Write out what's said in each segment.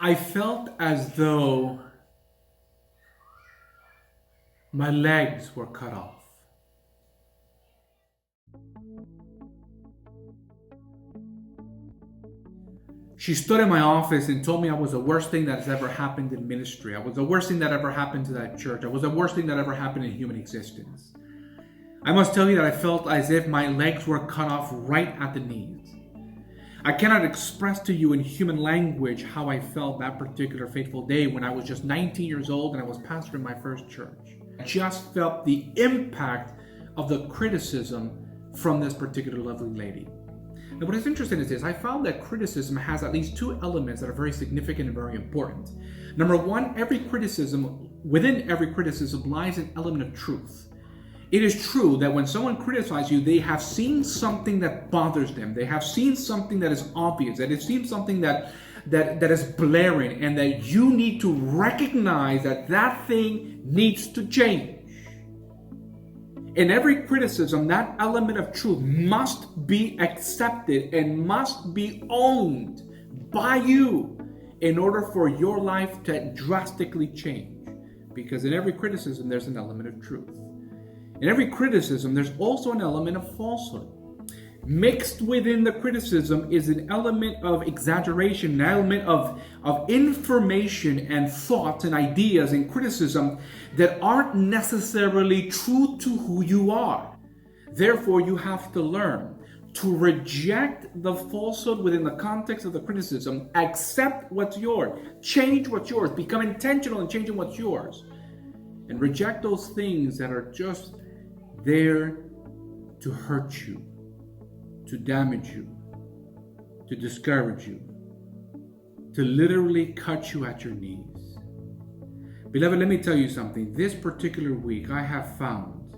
I felt as though my legs were cut off. She stood in my office and told me I was the worst thing that has ever happened in ministry. I was the worst thing that ever happened to that church. I was the worst thing that ever happened in human existence. I must tell you that I felt as if my legs were cut off right at the knees. I cannot express to you in human language how I felt that particular fateful day when I was just 19 years old and I was pastoring my first church. I just felt the impact of the criticism from this particular lovely lady. Now, what is interesting is this: I found that criticism has at least two elements that are very significant and very important. Number one, within every criticism lies an element of truth. It is true that when someone criticizes you, they have seen something that bothers them. They have seen something that is obvious, that they've seen something that is blaring, and that you need to recognize that thing needs to change. In every criticism, that element of truth must be accepted and must be owned by you in order for your life to drastically change. Because in every criticism, there's an element of truth. In every criticism, there's also an element of falsehood. Mixed within the criticism is an element of exaggeration, an element of information and thoughts and ideas in criticism that aren't necessarily true to who you are. Therefore, you have to learn to reject the falsehood within the context of the criticism, accept what's yours, change what's yours, become intentional in changing what's yours, and reject those things that are just there to hurt you, to damage you, to discourage you, to literally cut you at your knees. Beloved, let me tell you something. This particular week, I have found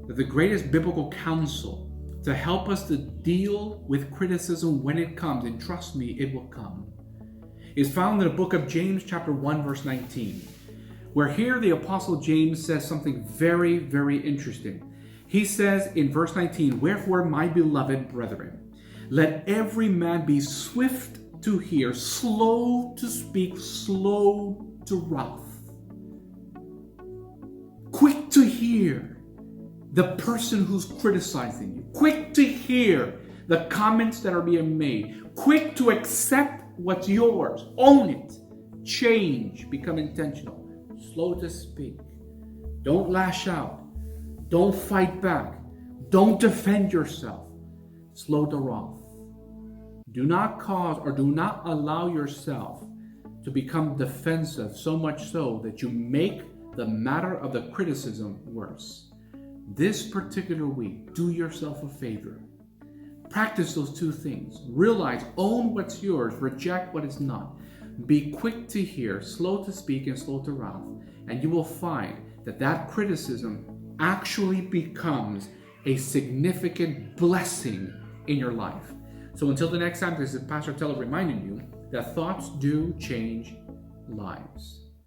that the greatest biblical counsel to help us to deal with criticism when it comes, and trust me, it will come, is found in the book of James chapter 1, verse 19. Where here the Apostle James says something very, very interesting. He says in verse 19, "Wherefore, my beloved brethren, let every man be swift to hear, slow to speak, slow to wrath." Quick to hear the person who's criticizing you. Quick to hear the comments that are being made. Quick to accept what's yours. Own it. Change. Become intentional. Slow to speak. Don't lash out. Don't fight back. Don't defend yourself. Slow to wrath. Do not cause or do not allow yourself to become defensive, so much so that you make the matter of the criticism worse. This particular week, do yourself a favor. Practice those two things. Realize, own what's yours, reject what is not. Be quick to hear, slow to speak, and slow to wrath, and you will find that criticism actually becomes a significant blessing in your life. So until the next time, this is Pastor Tello reminding you that thoughts do change lives.